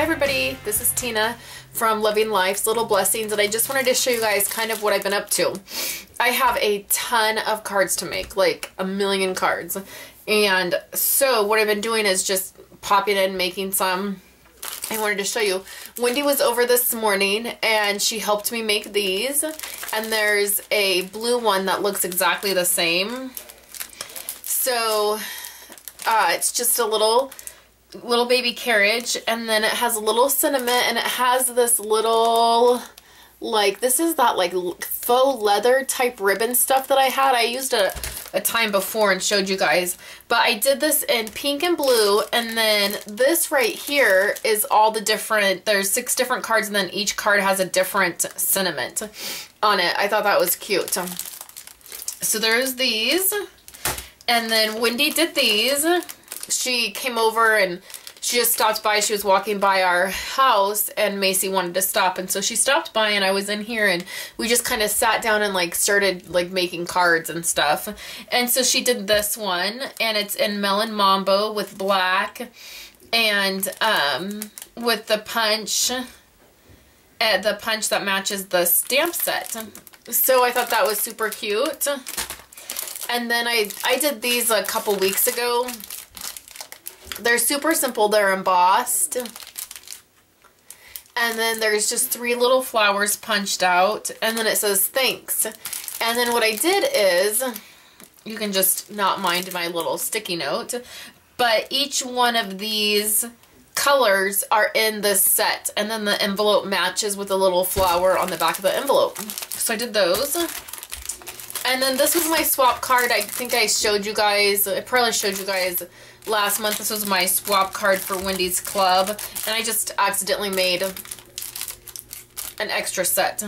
everybody, this is Tina from Loving Life's Little Blessings, and I just wanted to show you guys kind of what I've been up to. I have a ton of cards to make, like a million cards, and so what I've been doing is just popping in, making some. I wanted to show you. Wendy was over this morning and she helped me make these, and there's a blue one that looks exactly the same. So it's just a little baby carriage, and then it has a little sentiment, and it has this little, like, this is that like faux leather type ribbon stuff that I had. I used a time before and showed you guys, but I did this in pink and blue, and then this right here is all the different, there's 6 different cards, and then each card has a different sentiment on it. I thought that was cute. So there's these, and then Wendy did these. She came over and she just stopped by. She was walking by our house and Macy wanted to stop, and so she stopped by, and I was in here and we just kind of sat down and like started like making cards and stuff. And so she did this one, and it's in Melon Mambo with black and with the punch that matches the stamp set. So I thought that was super cute. And then I did these a couple weeks ago. They're super simple. They're embossed. And then there's just 3 little flowers punched out. And then it says thanks. And then what I did is, you can just not mind my little sticky note, but each one of these colors are in this set. And then the envelope matches with a little flower on the back of the envelope. So I did those. And then this was my swap card. I think I showed you guys, I probably showed you guys last month. This was my swap card for Wendy's Club, and I just accidentally made an extra set.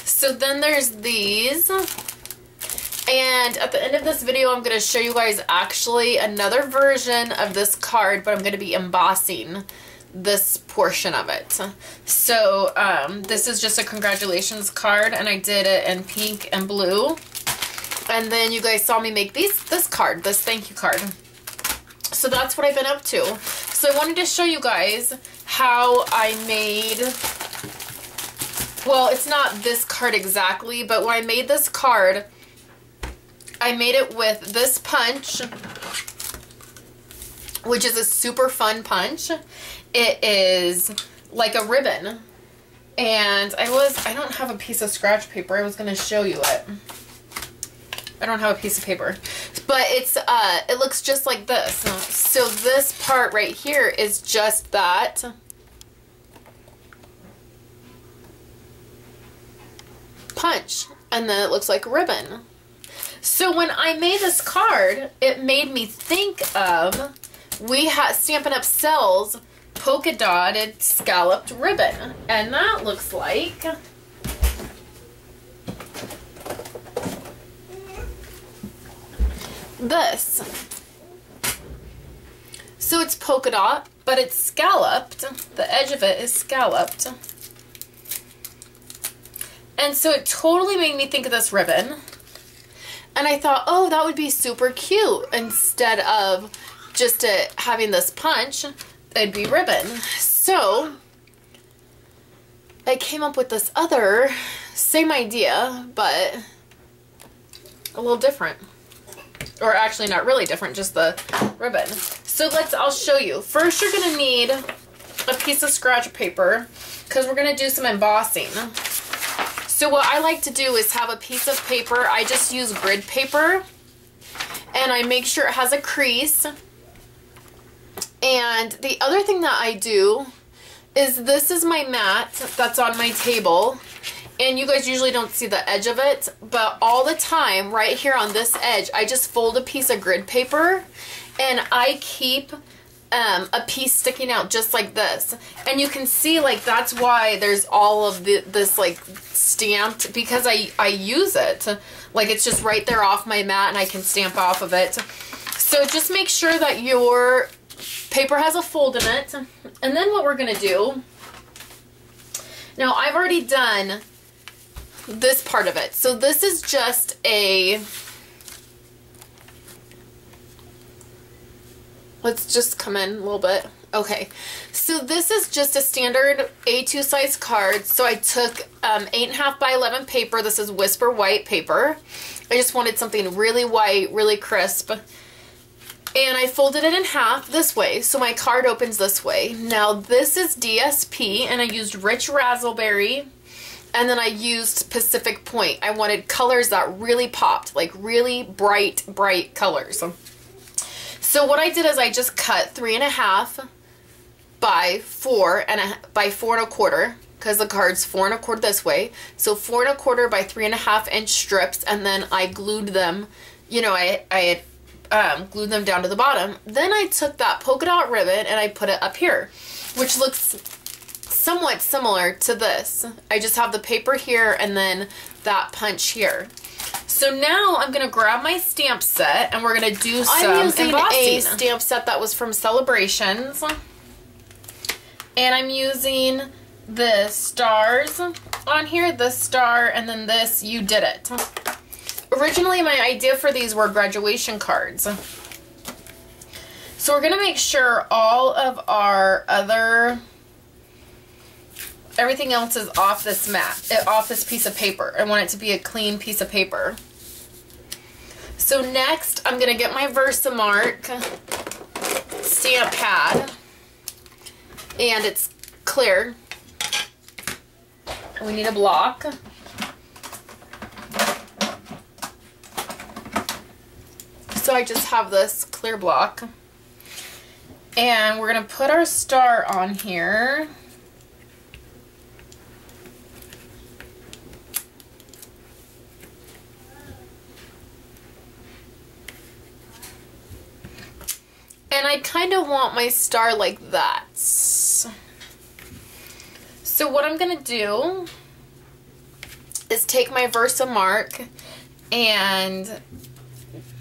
So then there's these, and at the end of this video I'm going to show you guys actually another version of this card, but I'm going to be embossing this portion of it. So this is just a congratulations card, and I did it in pink and blue. And then you guys saw me make this card, this thank you card. So that's what I've been up to. So I wanted to show you guys how I made, well, it's not this card exactly, but when I made this card, I made it with this punch, which is a super fun punch. It is like a ribbon, and I don't have a piece of scratch paper. I was going to show you it. I don't have a piece of paper, but it's it looks just like this. So this part right here is just that punch, and then it looks like a ribbon. So when I made this card, it made me think of, we had Stampin' Up! Sells polka dotted scalloped ribbon, and that looks like this. So it's polka dot, but it's scalloped. The edge of it is scalloped. And so it totally made me think of this ribbon. And I thought, oh, that would be super cute. Instead of just having this punch, it'd be ribbon. So I came up with this other, same idea, but a little different. Or actually not really different, just the ribbon. So I'll show you. First you're going to need a piece of scratch paper, because we're going to do some embossing. So what I like to do is have a piece of paper. I just use grid paper, and I make sure it has a crease. And the other thing that I do is, this is my mat that's on my table. And you guys usually don't see the edge of it, but all the time right here on this edge, I just fold a piece of grid paper, and I keep a piece sticking out just like this. And you can see, like, that's why there's all of this like stamped, because I use it. Like, it's just right there off my mat, and I can stamp off of it. So just make sure that your paper has a fold in it. And then what we're going to do, now I've already done this part of it. So this is just a, let's just come in a little bit. Okay, so this is just a standard A2 size card. So I took 8.5 by 11 paper. This is Whisper White paper. I just wanted something really white, really crisp. And I folded it in half this way, so my card opens this way. Now this is DSP, and I used Rich Razzleberry, and then I used Pacific Point. I wanted colors that really popped, like really bright, bright colors. So what I did is I just cut 3.5 by 4.25, because the card's 4.25 this way. So 4.25 by 3.5 inch strips, and then I glued them. You know, I had glued them down to the bottom. Then I took that polka dot ribbon and I put it up here, which looks somewhat similar to this. I just have the paper here and then that punch here. So now I'm going to grab my stamp set and we're going to do some embossing. I'm using a stamp set that was from Celebrations. And I'm using the stars on here, this star, and then this You Did It. Originally, my idea for these were graduation cards. So we're going to make sure all of our everything else is off this mat, off this piece of paper. I want it to be a clean piece of paper. So next, I'm going to get my Versamark stamp pad. And it's clear. We need a block. So I just have this clear block. And we're going to put our star on here. And I kind of want my star like that. So what I'm going to do is take my Versamark and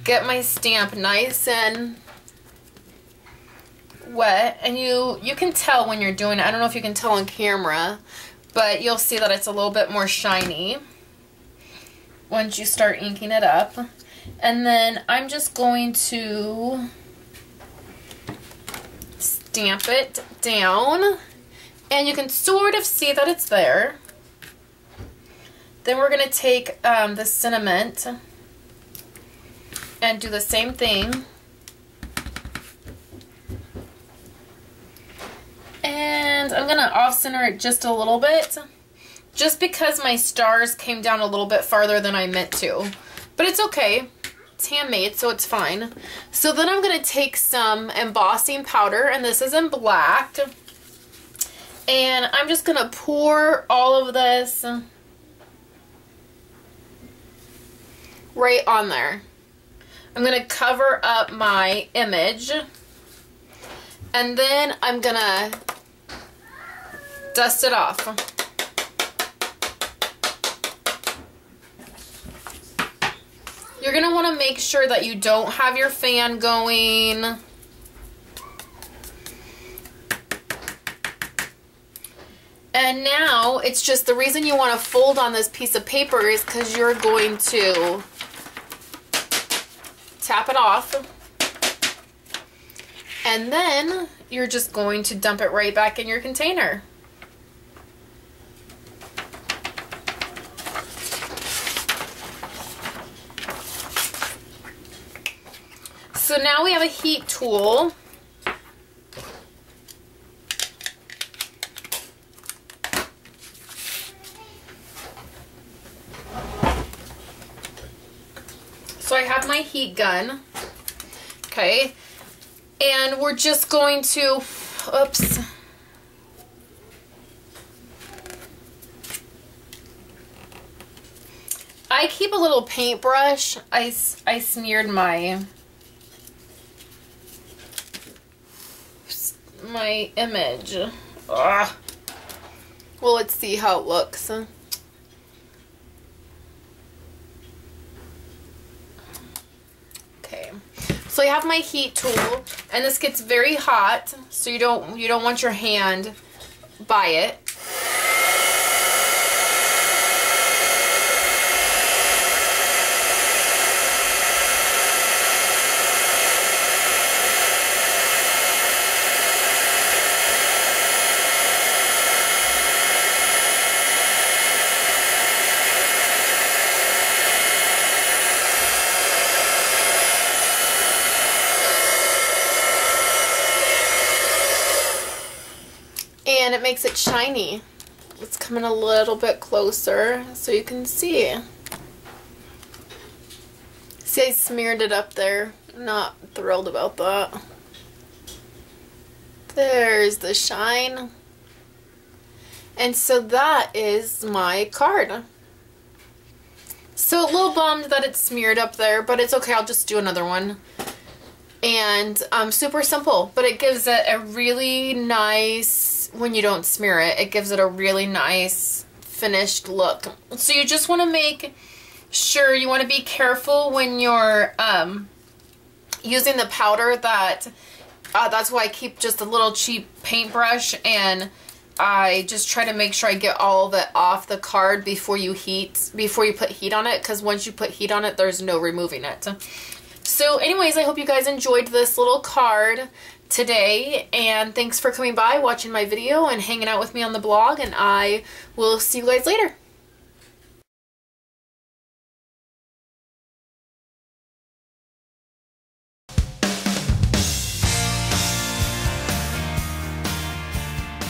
get my stamp nice and wet. And you can tell when you're doing it. I don't know if you can tell on camera, but you'll see that it's a little bit more shiny once you start inking it up. And then I'm just going to stamp it down, and you can sort of see that it's there. Then we're going to take the cinnamon and do the same thing. And I'm going to off-center it just a little bit, just because my stars came down a little bit farther than I meant to. But it's okay. It's handmade, so it's fine. So then I'm going to take some embossing powder, and this is in black. And I'm just going to pour all of this right on there. I'm going to cover up my image. And then I'm going to dust it off. You're going to want to make sure that you don't have your fan going. And now it's just the reason you want to fold on this piece of paper is because you're going to tap it off. And then you're just going to dump it right back in your container. So now we have a heat tool. So I have my heat gun. Okay. And we're just going to, oops. I keep a little paintbrush. I smeared my image. Ugh. Well, let's see how it looks. Okay. So I have my heat tool, and this gets very hot, so you don't want your hand by it. and it makes it shiny. Let's come in a little bit closer so you can see. See, I smeared it up there. Not thrilled about that. There's the shine. And so that is my card. So a little bummed that it's smeared up there, but it's okay. I'll just do another one. And super simple, but it gives it a really nice, when you don't smear it, it gives it a really nice finished look. So you just want to make sure, you want to be careful when you're using the powder that, that's why I keep just a little cheap paintbrush, and I just try to make sure I get all of it off the card before you put heat on it, because once you put heat on it, there's no removing it. So anyways, I hope you guys enjoyed this little card today, and thanks for coming by, watching my video, and hanging out with me on the blog, and I will see you guys later.